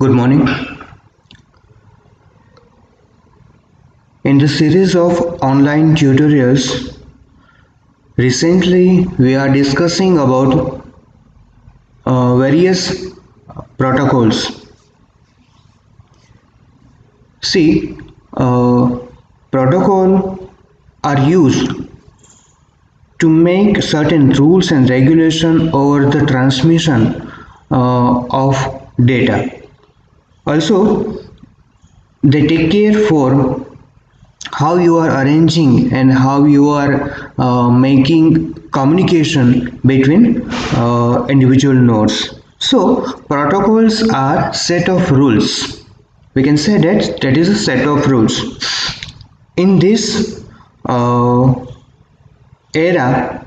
Good morning. In the series of online tutorials, recently we are discussing about various protocols. See, protocol are used to make certain rules and regulation over the transmission of data. Also, they take care for how you are arranging and how you are making communication between individual nodes. So protocols are set of rules. We can say that is a set of rules. In this era,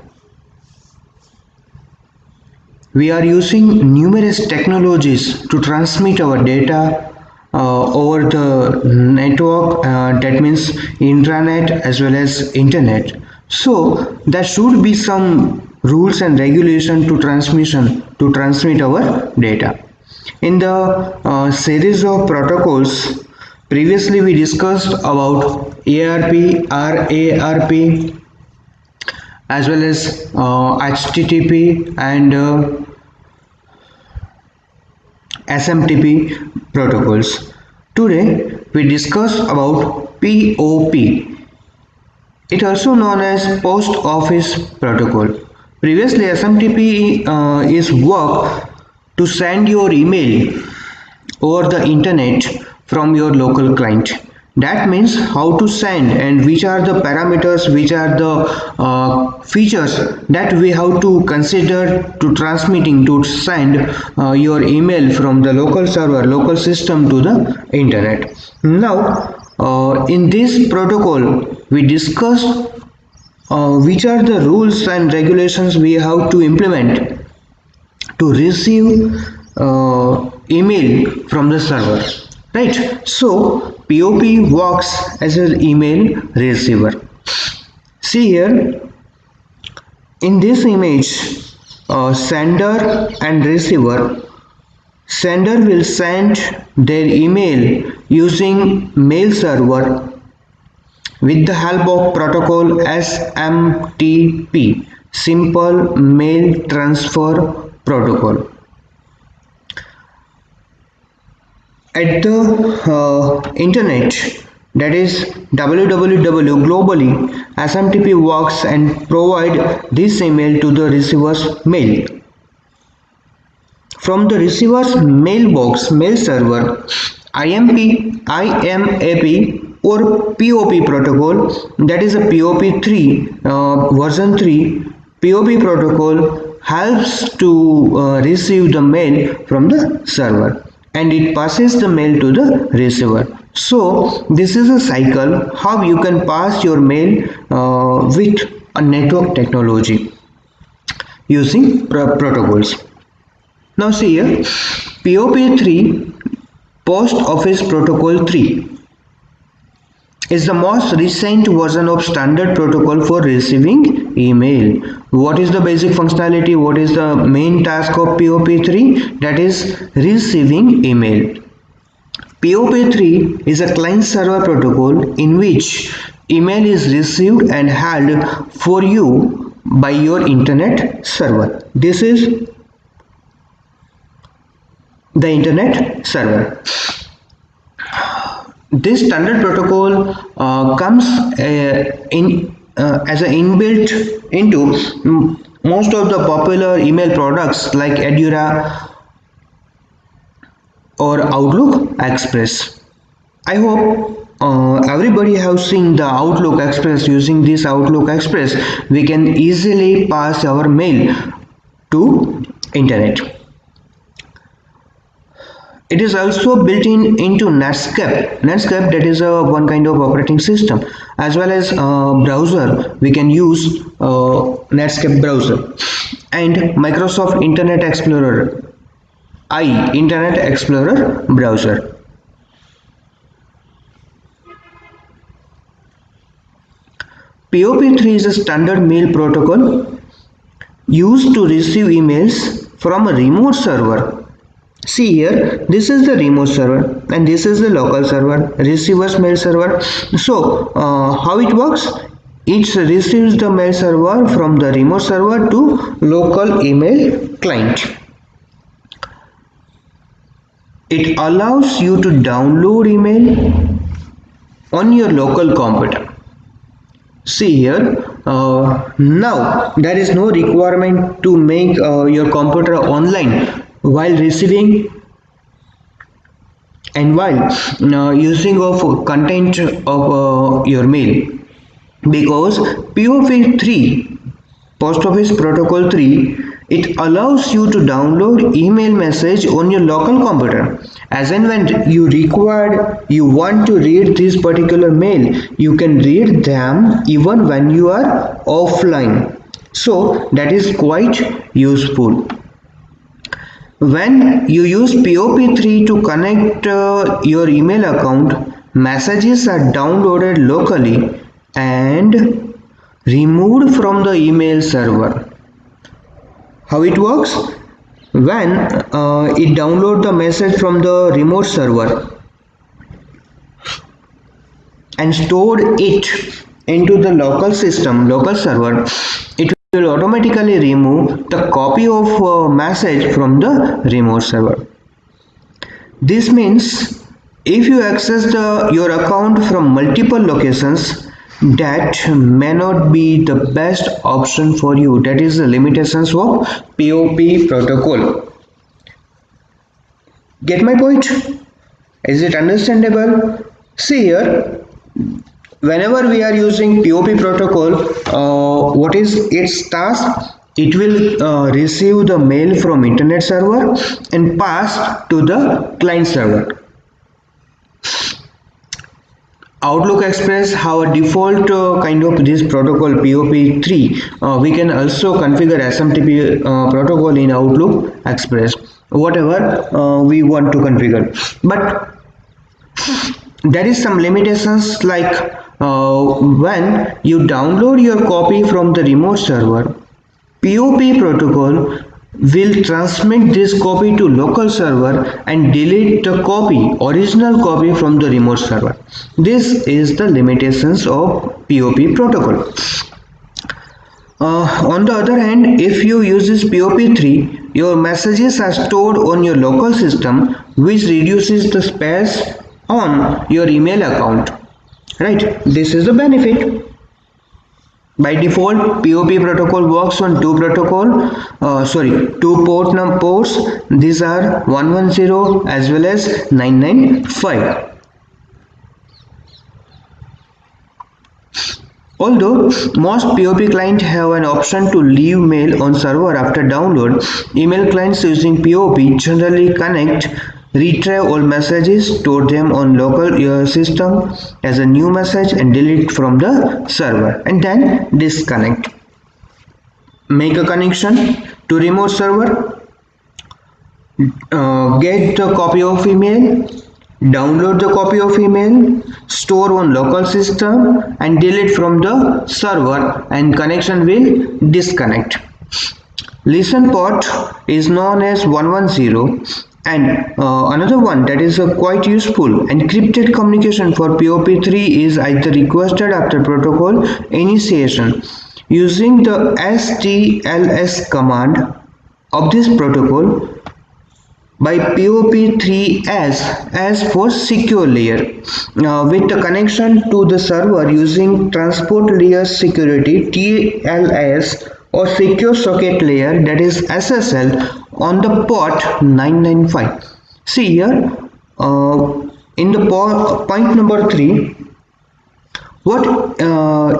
we are using numerous technologies to transmit our data over the network, that means intranet as well as internet. So there should be some rules and regulation to transmit our data. In the series of protocols, previously we discussed about ARP, RARP, as well as HTTP and SMTP protocols. Today we discuss about POP. It also known as Post Office Protocol. Previously SMTP is work to send your email over the internet from your local client. That means how to send and which are the parameters, which are the features that we have to consider to transmitting to send your email from the local server, local system to the internet. Now in this protocol we discuss which are the rules and regulations we have to implement to receive email from the server, right? So POP works as an email receiver. See here in this image, sender and receiver. Sender will send their email using mail server with the help of protocol SMTP, Simple Mail Transfer Protocol. At the internet, that is www globally, SMTP works and provide this email to the receiver's mail. From the receiver's mailbox, mail server, IMAP or POP protocol, that is a POP3 version 3 POP protocol helps to receive the mail from the server and it passes the mail to the receiver. So this is a cycle how you can pass your mail with a network technology using protocols. Now see here, POP3 Post Office Protocol 3 is the most recent version of standard protocol for receiving email. What is the basic functionality? What is the main task of POP3? That is receiving email. POP3 is a client server protocol in which email is received and held for you by your internet server. This is the internet server. This standard protocol comes in as an inbuilt into most of the popular email products like Edura or Outlook Express. I hope everybody has seen the Outlook Express. Using this Outlook Express, we can easily pass our mail to internet. It is also built into Netscape. Netscape, that is one kind of operating system, as well as browser. We can use Netscape browser and Microsoft Internet Explorer, Internet Explorer browser. POP3 is a standard mail protocol used to receive emails from a remote server See here, this is the remote server and this is the local server, receiver's mail server. So how it works? It receives the mail server from the remote server to local email client. It allows you to download email on your local computer. See here, now there is no requirement to make your computer online while receiving and while using of content of your mail, because POP3, Post Office Protocol 3, it allows you to download email message on your local computer. As and when you want to read this particular mail, you can read them even when you are offline. So that is quite useful. When you use POP3 to connect your email account, messages are downloaded locally and removed from the email server. How it works? When it downloads the message from the remote server and stored it into the local server, it will automatically remove the copy of message from the remote server. This means if you access your account from multiple locations, that may not be the best option for you. That is the limitations of POP protocol. Get my point? Is it understandable? See here, whenever we are using POP protocol, what is its task? It will receive the mail from internet server and pass to the client server. Outlook Express have a default kind of this protocol POP3. We can also configure SMTP protocol in Outlook Express, whatever we want to configure. But there is some limitations, like when you download your copy from the remote server, POP protocol will transmit this copy to local server and delete the original copy from the remote server. This is the limitations of POP protocol. On the other hand, if you use this POP3, your messages are stored on your local system, which reduces the space on your email account. Right? This is the benefit. By default, POP protocol works on two ports. These are 110 as well as 995. Although most POP clients have an option to leave mail on server after download, email clients using POP generally retrieve all messages, store them on local system as a new message and delete from the server, and then disconnect. Make a connection to remote server, get the copy of email, download the copy of email, store on local system and delete from the server, and connection will disconnect. Listen port is known as 110, and another one that is quite useful. Encrypted communication for POP3 is either requested after protocol initiation using the STLS command of this protocol by POP3S as for secure layer, with the connection to the server using transport layer security TLS or secure socket layer, that is SSL, on the port 995. See here, in the point number 3, what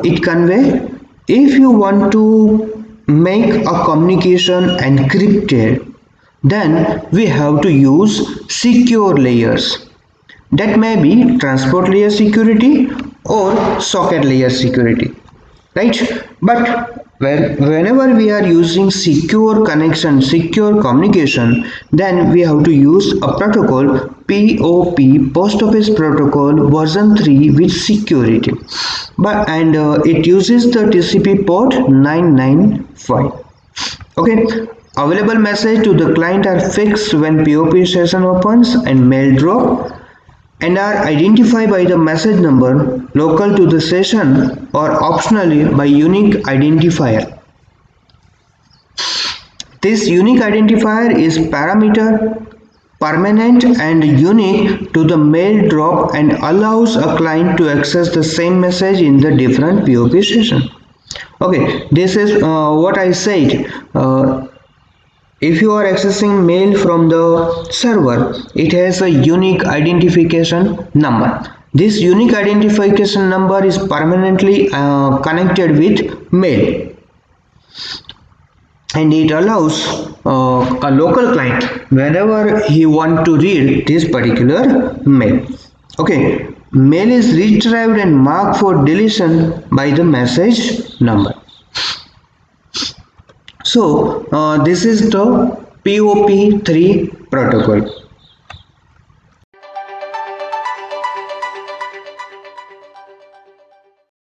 it convey: if you want to make a communication encrypted, then we have to use secure layers. That may be transport layer security or socket layer security, right? But whenever we are using secure connection, secure communication, then we have to use a protocol POP, Post Office Protocol version 3 with security, it uses the TCP port 995. Okay, Available message to the client are fixed when POP session opens and mail drop, and are identified by the message number local to the session or optionally by unique identifier. This unique identifier is parameter, permanent and unique to the mail drop and allows a client to access the same message in the different POP session. Okay, this is what I said. If you are accessing mail from the server, it has a unique identification number. This unique identification number is permanently connected with mail, and it allows a local client whenever he want to read this particular mail. Okay, mail is retrieved and marked for deletion by the message number. So this is the POP3 protocol.